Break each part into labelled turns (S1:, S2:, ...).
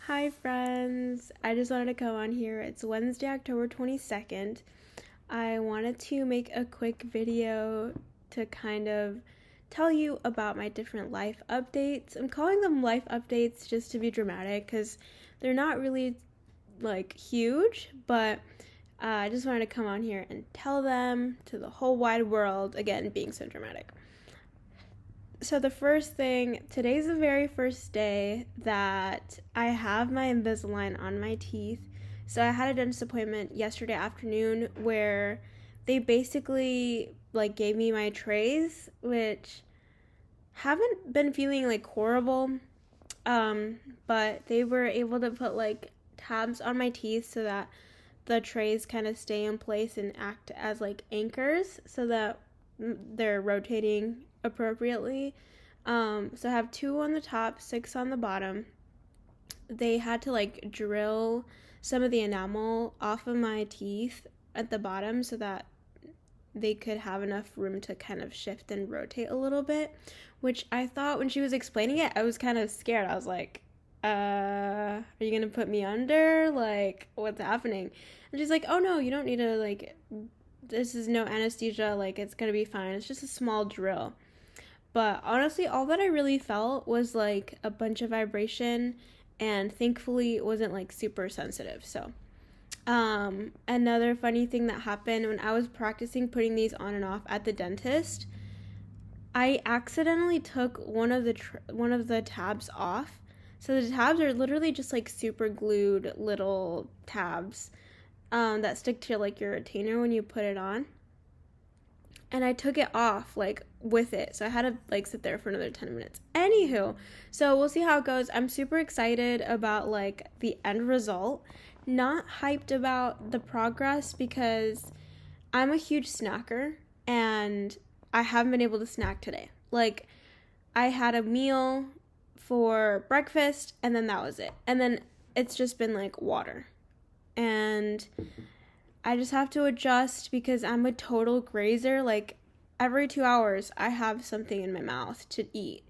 S1: Hi, friends. I just wanted to come on here. It's Wednesday, October 22nd. I wanted to make a quick video to kind of tell you about my different life updates. I'm calling them life updates just to be dramatic because they're not really like huge, but I just wanted to come on here and tell them to the whole wide world, again, being so dramatic. So the first thing, today's the very first day that I have my Invisalign on my teeth. So I had a dentist appointment yesterday afternoon where they basically like gave me my trays, which haven't been feeling like horrible. But they were able to put like tabs on my teeth so that the trays kind of stay in place and act as like anchors so that they're rotating appropriately. So I have 2 on the top, 6 on the bottom. They had to like drill some of the enamel off of my teeth at the bottom so that they could have enough room to kind of shift and rotate a little bit, which I thought when she was explaining it, I was kind of scared. I was like, are you gonna put me under? Like, what's happening? And she's like, oh no, you don't need to, like, this is no anesthesia, like, it's gonna be fine. It's just a small drill. But honestly, all that I really felt was like a bunch of vibration, and thankfully it wasn't like super sensitive. So, another funny thing that happened when I was practicing putting these on and off at the dentist, I accidentally took one of the tabs off. So the tabs are literally just like super glued little tabs that stick to like your retainer when you put it on. And I took it off like with it, so I had to like sit there for another 10 minutes. Anywho, so we'll see how it goes. I'm super excited about like the end result. Not hyped about the progress because I'm a huge snacker and I haven't been able to snack today. Like, I had a meal for breakfast and then that was it. And then it's just been like water. And I just have to adjust because I'm a total grazer. Like, every 2 hours, I have something in my mouth to eat.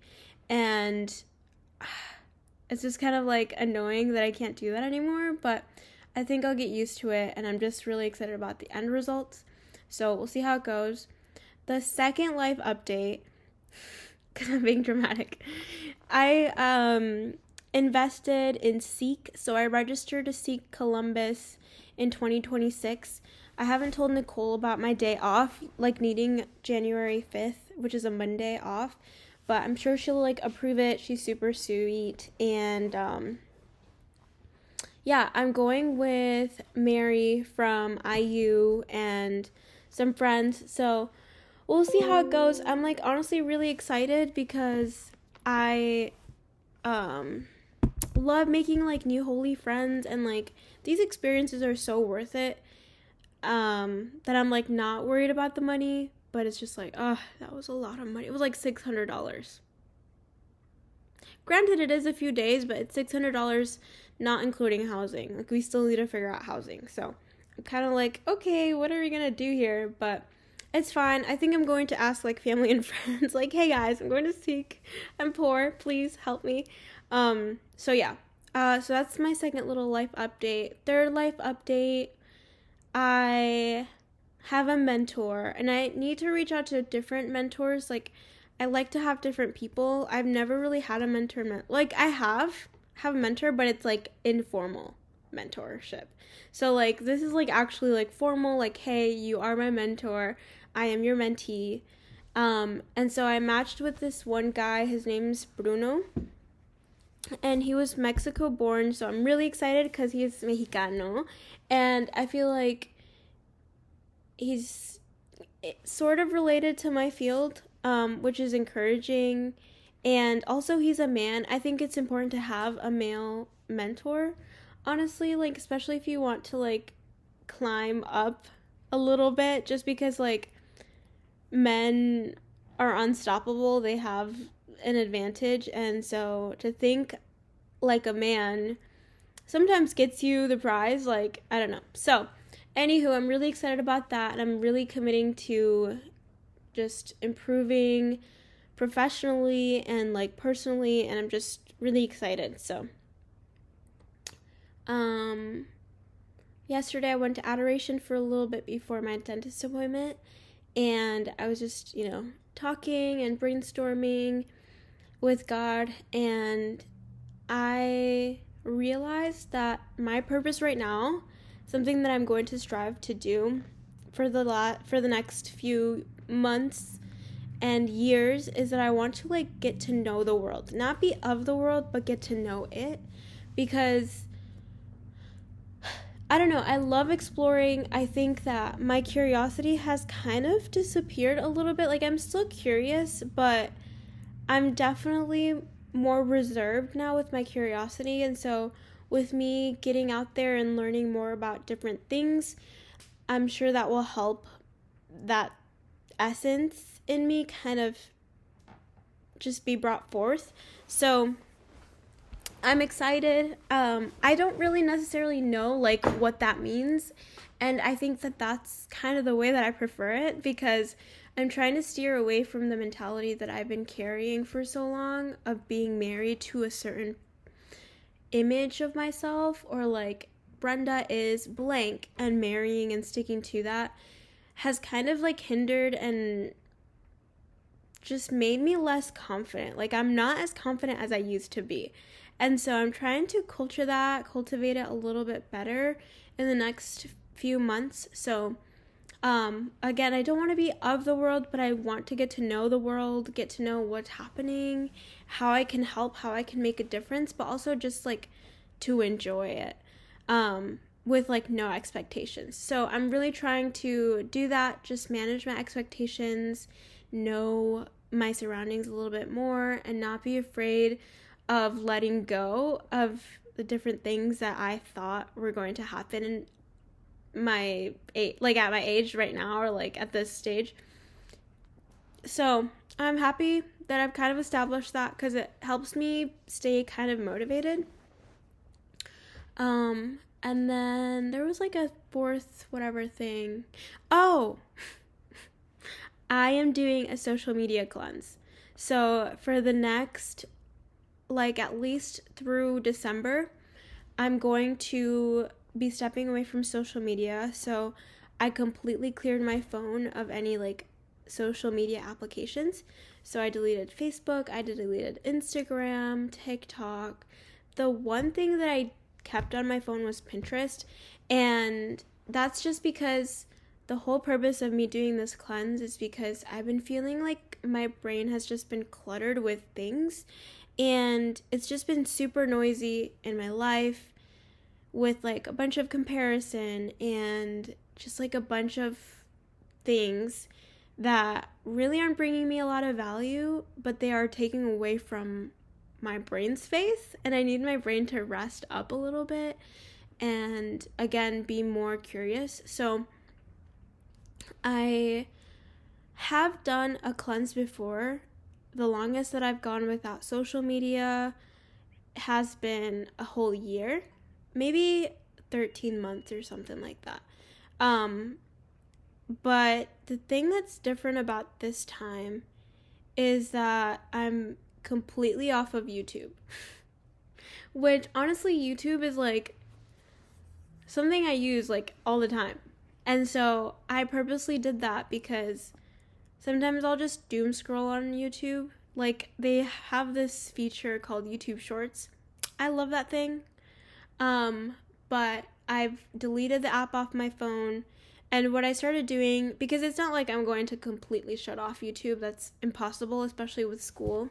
S1: And it's just kind of like annoying that I can't do that anymore. But I think I'll get used to it. And I'm just really excited about the end results. So we'll see how it goes. The second life update, because I'm being dramatic, I invested in Seek. So I registered to Seek Columbus in 2026. I haven't told Nicole about my day off, like needing January 5th, which is a Monday off, but I'm sure she'll like approve it. She's super sweet. And yeah, I'm going with Mary from IU and some friends. So we'll see how it goes. I'm like honestly really excited because I love making like new holy friends, and like these experiences are so worth it that I'm like not worried about the money, but it's just like, that was a lot of money. It was like $600. Granted, it is a few days, but it's $600 not including housing. Like, we still need to figure out housing. So I'm kind of like, okay, what are we gonna do here? But it's fine. I think I'm going to ask like family and friends, like, hey guys, I'm going to Seek. I'm poor. Please help me. So yeah. So that's my second little life update. Third life update, I have a mentor and I need to reach out to different mentors. Like, I like to have different people. I've never really had a mentor. Like, I have a mentor, but it's like informal mentorship. So like, this is like actually like formal, like, hey, you are my mentor. I am your mentee. And so I matched with this one guy. His name's Bruno. And he was Mexico born, so I'm really excited because he's Mexicano. And I feel like he's sort of related to my field, which is encouraging. And also, he's a man. I think it's important to have a male mentor, honestly, like, especially if you want to, like, climb up a little bit, just because, like, men are unstoppable. They have an advantage, and so to think like a man sometimes gets you the prize. Like, I don't know. So anywho, I'm really excited about that, and I'm really committing to just improving professionally and like personally, and I'm just really excited. So Um, Yesterday I went to adoration for a little bit before my dentist appointment, and I was just, talking and brainstorming with God, and I realized that my purpose right now, something that I'm going to strive to do for the next few months and years, is that I want to like get to know the world, not be of the world, but get to know it, because I don't know, I love exploring. I think that my curiosity has kind of disappeared a little bit. Like, I'm still curious, but I'm definitely more reserved now with my curiosity. And so, with me getting out there and learning more about different things, I'm sure that will help that essence in me kind of just be brought forth. So, I'm excited. I don't really necessarily know like what that means, and I think that that's kind of the way that I prefer it, because I'm trying to steer away from the mentality that I've been carrying for so long of being married to a certain image of myself, or like Brenda is blank, and marrying and sticking to that has kind of like hindered and just made me less confident. Like, I'm not as confident as I used to be. And so I'm trying to cultivate it a little bit better in the next few months. So, again, I don't want to be of the world, but I want to get to know the world, get to know what's happening, how I can help, how I can make a difference, but also just like to enjoy it, with like no expectations. So I'm really trying to do that, just manage my expectations, know my surroundings a little bit more, and not be afraid of letting go of the different things that I thought were going to happen in my like at my age right now, or like at this stage. So I'm happy that I've kind of established that, because it helps me stay kind of motivated. And then there was like a fourth whatever thing. Oh, I am doing a social media cleanse. So for the next, like, at least through December, I'm going to be stepping away from social media. So I completely cleared my phone of any like social media applications. So I deleted Facebook, I deleted Instagram, TikTok. The one thing that I kept on my phone was Pinterest, and that's just because the whole purpose of me doing this cleanse is because I've been feeling like my brain has just been cluttered with things, and it's just been super noisy in my life, with like a bunch of comparison and just like a bunch of things that really aren't bringing me a lot of value, but they are taking away from my brain space, and I need my brain to rest up a little bit and again be more curious. So I have done a cleanse before. The longest that I've gone without social media has been a whole year, maybe 13 months or something like that. But the thing that's different about this time is that I'm completely off of YouTube. Which, honestly, YouTube is like something I use like all the time. And so I purposely did that because sometimes I'll just doom scroll on YouTube. Like, they have this feature called YouTube Shorts. I love that thing. But I've deleted the app off my phone. And what I started doing, because it's not like I'm going to completely shut off YouTube. That's impossible, especially with school.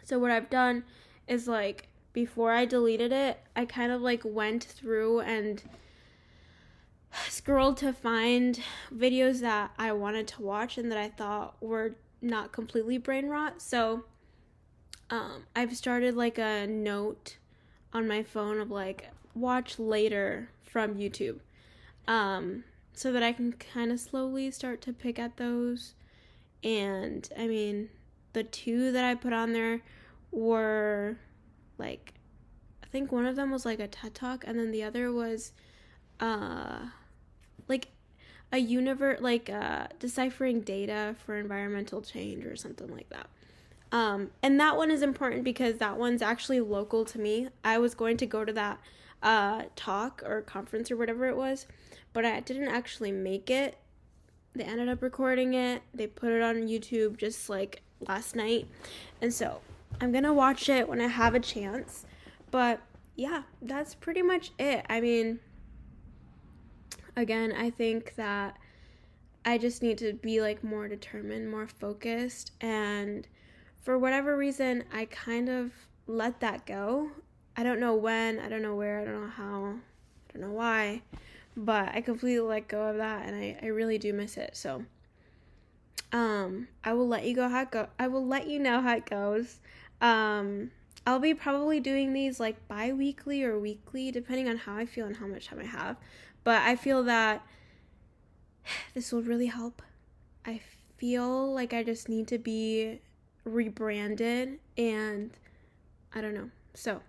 S1: So what I've done is, like, before I deleted it, I kind of like went through and scrolled to find videos that I wanted to watch and that I thought were not completely brain rot. So I've started like a note on my phone of like, watch later from YouTube, so that I can kind of slowly start to pick at those. And I mean, the two that I put on there were like, I think one of them was like a TED Talk, and then the other was like a deciphering data for environmental change or something like that. And that one is important because that one's actually local to me. I was going to go to that talk or conference or whatever it was, but I didn't actually make it. They ended up recording it. They put it on YouTube just like last night. And so I'm going to watch it when I have a chance. But yeah, that's pretty much it. I mean, again, I think that I just need to be like more determined, more focused. And for whatever reason, I kind of let that go. I don't know when, I don't know where, I don't know how, I don't know why. But I completely let go of that, and I really do miss it. So, I will let you go how it go. I will let you know how it goes. I'll be probably doing these like bi-weekly or weekly, depending on how I feel and how much time I have. But I feel that this will really help. I feel like I just need to be rebranded, and I don't know. So,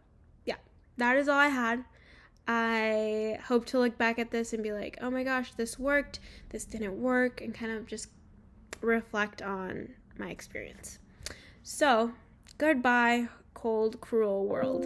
S1: yeah, that is all I had. I hope to look back at this and be like, oh my gosh, this worked, this didn't work, and kind of just reflect on my experience. So, goodbye, cold, cruel world.